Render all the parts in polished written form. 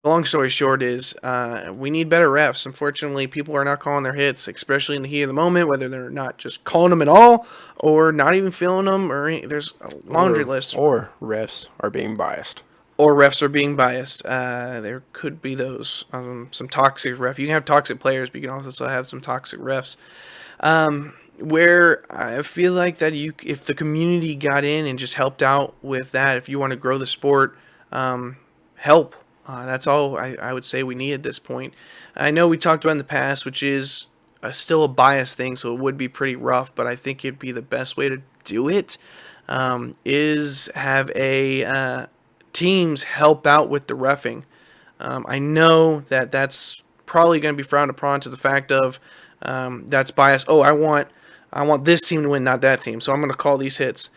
Long story short is we need better refs. Unfortunately, people are not calling their hits, especially in the heat of the moment, whether they're not just calling them at all or not even feeling them. There's a laundry list. Or refs are being biased. Or refs are being biased. There could be those some toxic ref. You can have toxic players, but you can also have some toxic refs. Where I feel like that if the community got in and just helped out with that, if you want to grow the sport, help. That's all I would say we need at this point. I know we talked about in the past, which is still a bias thing, so it would be pretty rough, but I think it'd be the best way to do it is have a teams help out with the reffing. I know that that's probably going to be frowned upon to the fact of that's bias. Oh, I want this team to win, not that team. So I'm going to call these hits.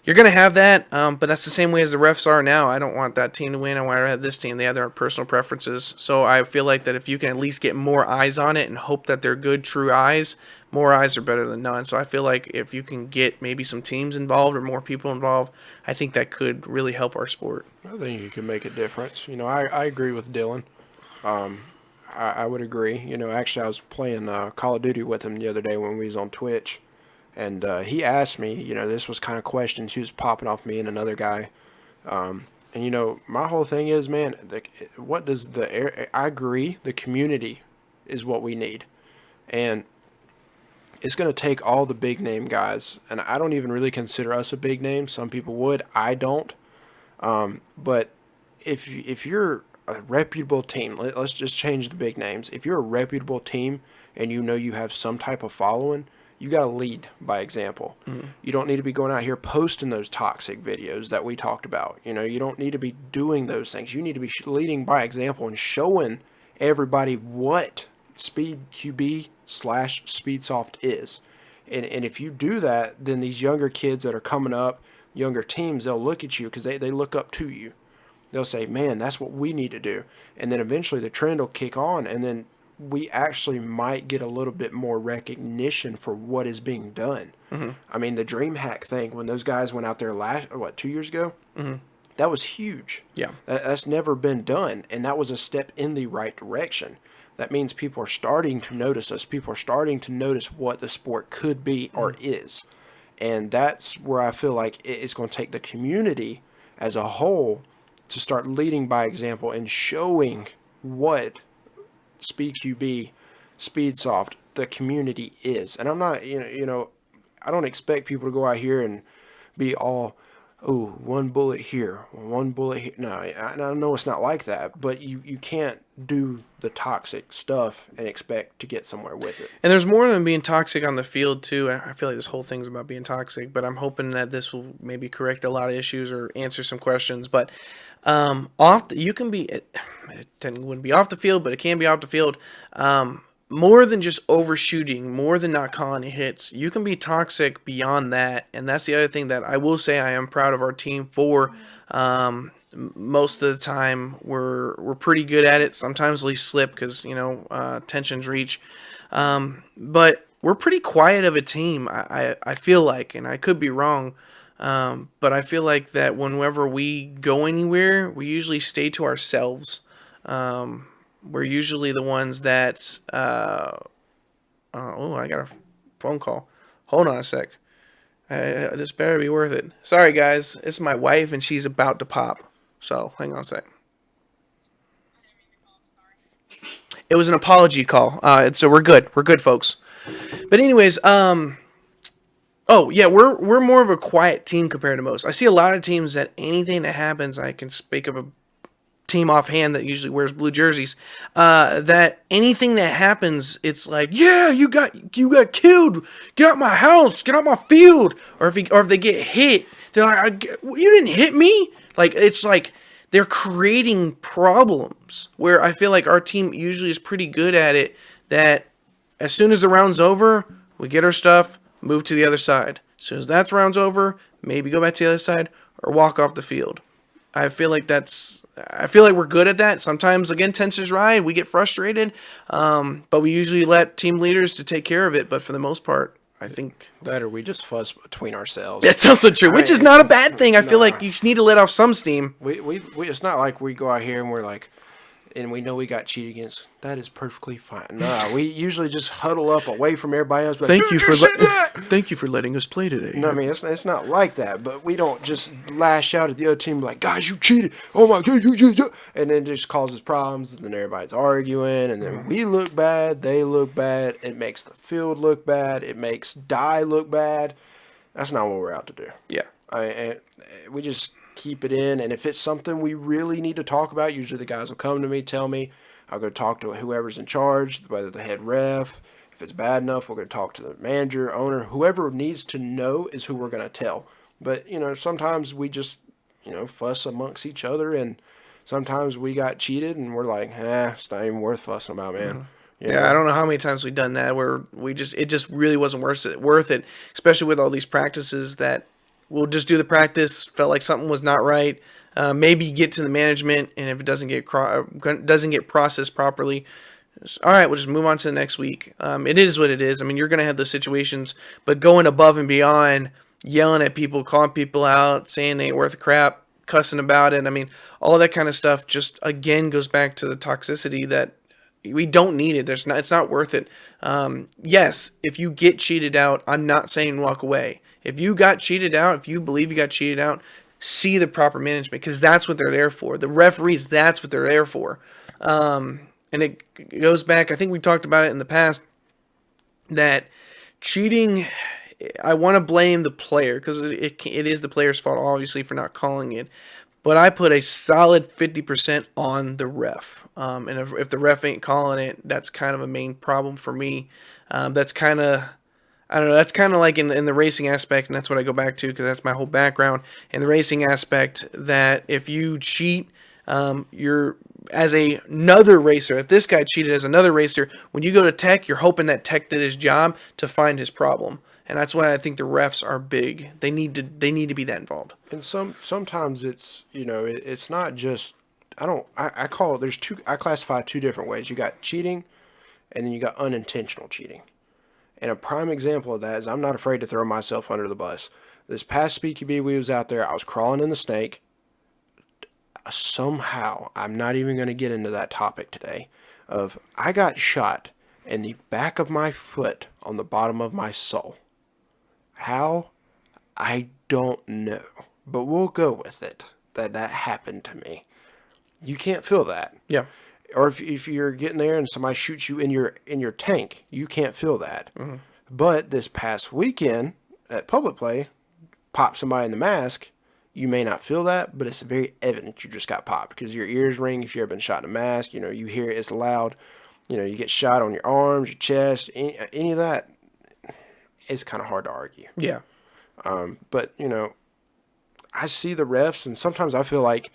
You're going to have that, but that's the same way as the refs are now. I don't want that team to win. I want to have this team. They have their personal preferences. So I feel like that if you can at least get more eyes on it and hope that they're good, true eyes, more eyes are better than none. So I feel like if you can get maybe some teams involved or more people involved, I think that could really help our sport. I think you can make a difference. I agree with Dylan. I would agree. Actually, I was playing Call of Duty with him the other day when we was on Twitch, and he asked me. This was kind of questions he was popping off me and another guy. And my whole thing is, man, what does I agree. The community is what we need, and it's going to take all the big name guys. And I don't even really consider us a big name. Some people would. I don't. But if you're a reputable team, let's just change the big names. If you're a reputable team and you have some type of following, you got to lead by example. Mm-hmm. You don't need to be going out here posting those toxic videos that we talked about. You don't need to be doing those things. You need to be leading by example and showing everybody what Speed QB / Speedsoft is. And if you do that, then these younger kids that are coming up, younger teams, they'll look at you because they look up to you. They'll say, man, that's what we need to do. And then eventually the trend will kick on, and then we actually might get a little bit more recognition for what is being done. Mm-hmm. I mean, the DreamHack thing, when those guys went out there 2 years ago? Mm-hmm. That was huge. Yeah. That's never been done, and that was a step in the right direction. That means people are starting to notice us. People are starting to notice what the sport could be or is. And that's where I feel like it's going to take the community as a whole to start leading by example and showing what SpeedQB, Speedsoft, the community is. And I'm not, I don't expect people to go out here and be all, oh, one bullet here, one bullet here. No, I know it's not like that, but you can't do the toxic stuff and expect to get somewhere with it. And there's more than being toxic on the field too. I feel like this whole thing's about being toxic, but I'm hoping that this will maybe correct a lot of issues or answer some questions. But you can be it technically wouldn't be off the field, but it can be off the field. More than just overshooting, more than not calling it hits. You can be toxic beyond that, and that's the other thing that I will say I am proud of our team for. Most of the time we're pretty good at it. Sometimes we slip because tensions reach, but we're pretty quiet of a team. I feel like, and I could be wrong, but I feel like that whenever we go anywhere, we usually stay to ourselves. We're usually the ones that. Oh, I got a phone call. Hold on a sec. This better be worth it. Sorry, guys. It's my wife, and she's about to pop. So, hang on a sec. It was an apology call. So we're good. We're good, folks. But anyways, oh yeah, we're more of a quiet team compared to most. I see a lot of teams that anything that happens, I can speak of a team offhand that usually wears blue jerseys, that anything that happens, it's like, yeah, you got killed, get out my house, get out my field, or if they get hit, they're like, you didn't hit me. Like, it's like they're creating problems. Where I feel like our team usually is pretty good at it. That as soon as the round's over, we get our stuff, move to the other side. As soon as that round's over, maybe go back to the other side or walk off the field. I feel like we're good at that. Sometimes, again, tensions rise, we get frustrated, but we usually let team leaders to take care of it. But for the most part, I think that or we just fuss between ourselves. That's also true, which is not a bad thing. I feel like you need to let off some steam. We it's not like we go out here and we're like, and we know we got cheated against, that is perfectly fine. Nah, we usually just huddle up away from everybody else. But Thank you "Dude, for you see that?" thank you for letting us play today. No, I mean it's not like that, but we don't just lash out at the other team like, guys, you cheated. Oh my god, you, and then it just causes problems, and then everybody's arguing, and then we look bad, they look bad. It makes the field look bad. It makes Die look bad. That's not what we're out to do. Yeah. And we just keep it in, and if it's something we really need to talk about, usually the guys will come to me, tell me. I'll go talk to whoever's in charge, whether the head ref. If it's bad enough, we're going to talk to the manager, owner, whoever needs to know is who we're going to tell. But, sometimes we just, fuss amongst each other, and sometimes we got cheated, and we're like, it's not even worth fussing about, man. Yeah, I don't know how many times we've done that where it just really wasn't worth it, especially with all these practices that we'll just do the practice, felt like something was not right, maybe get to the management, and if it doesn't get processed properly, all right, we'll just move on to the next week. It is what it is. I mean, you're going to have those situations, but going above and beyond, yelling at people, calling people out, saying they ain't worth a crap, cussing about it. I mean, all of that kind of stuff just, again, goes back to the toxicity that we don't need it. It's not worth it. Yes, if you get cheated out, I'm not saying walk away. If you got cheated out, if you believe you got cheated out, see the proper management because that's what they're there for. The referees, that's what they're there for. And it goes back, I think we talked about it in the past, that cheating, I want to blame the player because it is the player's fault, obviously, for not calling it. But I put a solid 50% on the ref. And if the ref ain't calling it, that's kind of a main problem for me. That's kind of, I don't know, that's kind of like in the racing aspect, and that's what I go back to because that's my whole background. In the racing aspect, that if you cheat, you're as another racer, if this guy cheated as another racer, when you go to tech, you're hoping that tech did his job to find his problem. And that's why I think the refs are big. They need to be that involved. And sometimes it's it's not just I call it I classify two different ways. You got cheating, and then you got unintentional cheating. And a prime example of that is I'm not afraid to throw myself under the bus. This past SpeedQB we was out there, I was crawling in the snake. Somehow, I'm not even going to get into that topic today, I got shot in the back of my foot on the bottom of my sole. How? I don't know. But we'll go with it. That happened to me. You can't feel that. Yeah. Or if you're getting there and somebody shoots you in your tank, you can't feel that. Mm-hmm. But this past weekend at public play, pop somebody in the mask, you may not feel that, but it's very evident you just got popped because your ears ring if you've ever been shot in a mask. You hear it, it's loud. You get shot on your arms, your chest, any of that. It's kind of hard to argue. Yeah. But, I see the refs, and sometimes I feel like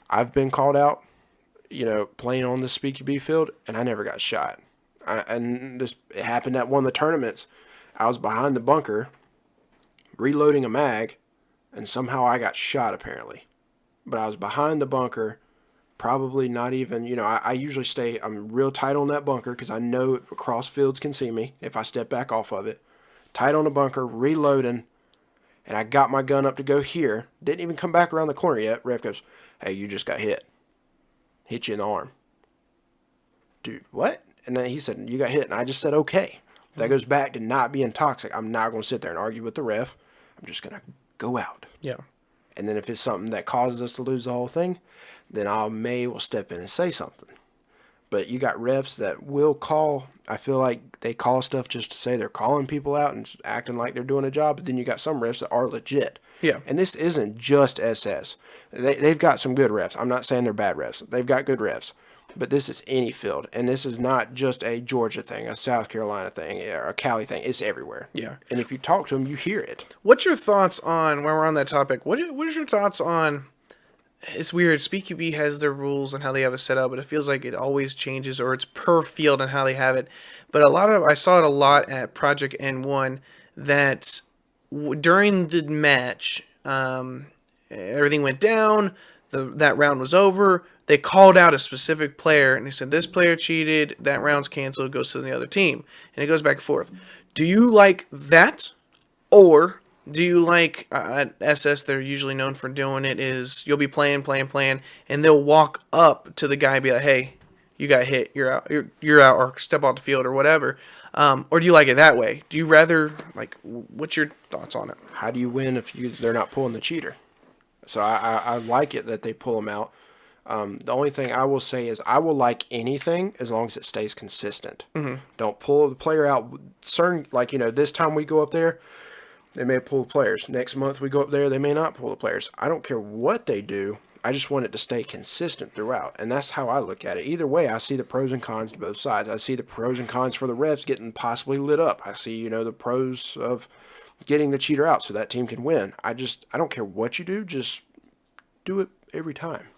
I've been called out, playing on the SpeedQB field, and I never got shot. It happened at one of the tournaments. I was behind the bunker, reloading a mag, and somehow I got shot, apparently. But I was behind the bunker, probably not even, I usually I'm real tight on that bunker because I know cross fields can see me if I step back off of it. Tight on the bunker, reloading, and I got my gun up to go here. Didn't even come back around the corner yet. Ref goes, "Hey, you just got hit. Hit you in the arm." Dude, what? And then he said, "You got hit." And I just said, okay. That goes back to not being toxic. I'm not going to sit there and argue with the ref. I'm just going to go out. Yeah. And then if it's something that causes us to lose the whole thing, then I will step in and say something. But you got refs that will call. I feel like they call stuff just to say they're calling people out and acting like they're doing a job. But then you got some refs that are legit. Yeah. And this isn't just SS. They've got some good refs. I'm not saying they're bad refs. They've got good refs. But this is any field. And this is not just a Georgia thing, a South Carolina thing, or a Cali thing. It's everywhere. Yeah. And if you talk to them, you hear it. What's your thoughts on, when we're on that topic, what is your thoughts on, it's weird, SpeedQB has their rules and how they have it set up, but it feels like it always changes, or it's per field and how they have it. But I saw it a lot at Project N1 that during the match, everything went down, that round was over, they called out a specific player, and they said, this player cheated, that round's canceled, it goes to the other team. And it goes back and forth. Do you like that, or Do you like at SS? They're usually known for doing it. Is you'll be playing, and they'll walk up to the guy and be like, "Hey, you got hit. You're out. You're out, or step off the field, or whatever." Or do you like it that way? Do you rather like? What's your thoughts on it? How do you win if they're not pulling the cheater? So I like it that they pull them out. The only thing I will say is I will like anything as long as it stays consistent. Don't pull the player out. Certain, like, this time we go up there, they may pull the players. Next month we go up there, they may not pull the players. I don't care what they do. I just want it to stay consistent throughout. And that's how I look at it. Either way, I see the pros and cons to both sides. I see the pros and cons for the refs getting possibly lit up. I see, the pros of getting the cheater out so that team can win. I don't care what you do, just do it every time.